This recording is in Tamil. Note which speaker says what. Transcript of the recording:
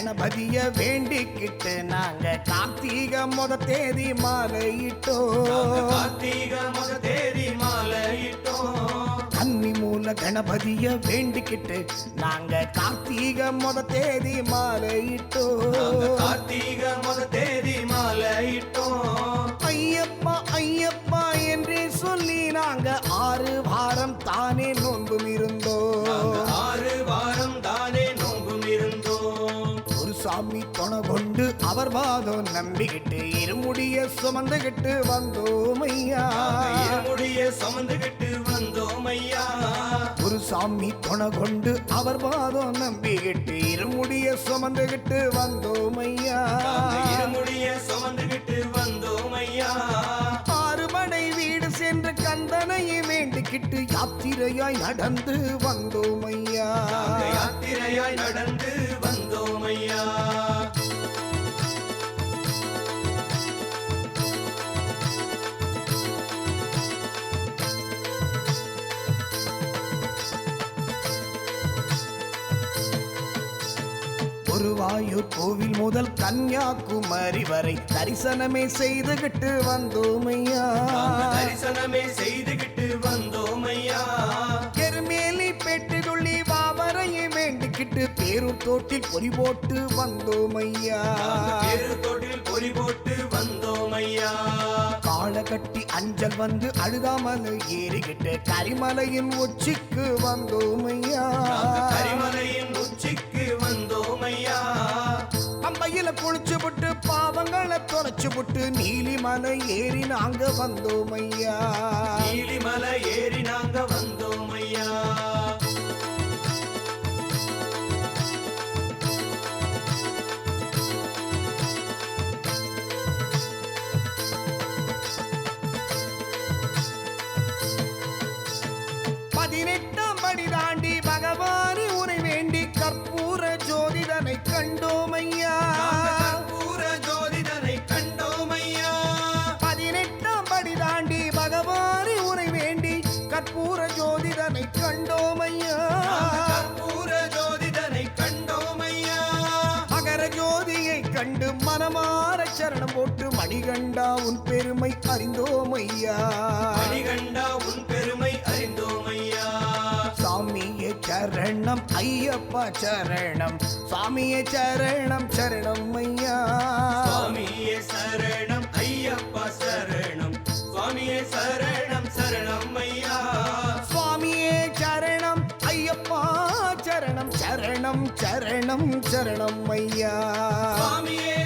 Speaker 1: கணபதிய வேண்டிக்கிட்டு நாங்க கார்த்திகை முத தேதி மாலையிட்டோம்.
Speaker 2: கார்த்திகை முத தேதி மாலையிட்டோம்.
Speaker 1: கன்னி மூல கணபதிய வேண்டிக்கிட்டு நாங்க கார்த்திகை முத தேதி மாலையிட்டோம்.
Speaker 2: கார்த்திகை முத தேதி மாலையிட்டோம்.
Speaker 1: ஐயப்பா ஐயப்பா என்றே சொல்லி நாங்க 6 வாரம் தானே நோன்பும் இருந்தோம்.
Speaker 2: 6 வாரம் தானே நோன்பும் இருந்தோம்.
Speaker 1: ஒரு சாமி துணை கொண்டு அவர் பாதம் நம்பிக்கிட்டு இருமுடிய சுமந்துகிட்டு வந்தோம் ஐயா.
Speaker 2: இருமுடிய சுமந்துகிட்டு வந்தோம் ஐயா.
Speaker 1: ஒரு சாமி துணை கொண்டு அவர் பாதம் நம்பிக்கிட்டு இருமுடிய சுமந்துகிட்டு வந்தோம் ஐயா.
Speaker 2: இருமுடிய சுமந்துகிட்டு வந்தோம் ஐயா.
Speaker 1: 6 மடை வீடு சென்று கந்தனையை வேண்டிக்கிட்டு யாத்திரையாய் நடந்து வந்தோம் ஐயா.
Speaker 2: யாத்திரையாய் நடந்து வந்தோம் ஐயா.
Speaker 1: குருவாயூர் கோவில் முதல் கன்னியாகுமரி வரை தரிசனமே செய்துகிட்டு வந்தோம் ஐயா.
Speaker 2: தரிசனமே செய்துகிட்டு வந்தோம் ஐயா.
Speaker 1: எருமேலி பெட்டு துள்ளி பாவரையை வேண்டிக்கிட்டு பேரூர் தோட்டில் பொறி போட்டு வந்தோம் ஐயா.
Speaker 2: பேருத்தோட்டில் பொறி போட்டு வந்தோம் ஐயா.
Speaker 1: காள கட்டி அஞ்சல் வந்து அழுதாமலை ஏறிக்கிட்டு கரிமலையின் உச்சிக்கு வந்தோம் ஐயா.
Speaker 2: கரிமலையின் உச்சிக்கு வந்தோம் ஐயா.
Speaker 1: பம்பையில குளிச்சு விட்டு பாவங்களை தொலைச்சு விட்டு நீலிமலை ஏறி நாங்க வந்தோம் ஐயா.
Speaker 2: நீலிமலை ஏறி நாங்க வந்தோம் ஐயா.
Speaker 1: பதினெட்டாம் படி தாண்டி பகவானி உரை வேண்டி கற்பூர ஜோதிடனை கண்டோம் ஐயா.
Speaker 2: கற்பூர ஜோதிடனை கண்டோம் ஐயா.
Speaker 1: 18ஆம் படி தாண்டி பகவானி உரை வேண்டி கற்பூர ஜோதிடனை கண்டோம் ஐயா.
Speaker 2: கற்பூர ஜோதிடனை கண்டோம் ஐயா.
Speaker 1: மகர ஜோதியை கண்டு மனமார சரணம் போட்டு மணிகண்டா உன் பெருமை அறிந்தோம் ஐயா.
Speaker 2: மணிகண்டா உன் பெருமை அறிந்தோம் ஐயா.
Speaker 1: சாமியே சரணம் ஐயப்பா சரணம். சாமியே சரணம் சரணம் ஐயா.
Speaker 2: சுவாமியே சரணம் ஐயப்பா சரணம். சுவாமியே சரணம் சரணம் ஐயா.
Speaker 1: சுவாமியே சரணம் ஐயப்பா சரணம் சரணம் சரணம் சரணம் ஐயா.
Speaker 2: சுவாமியே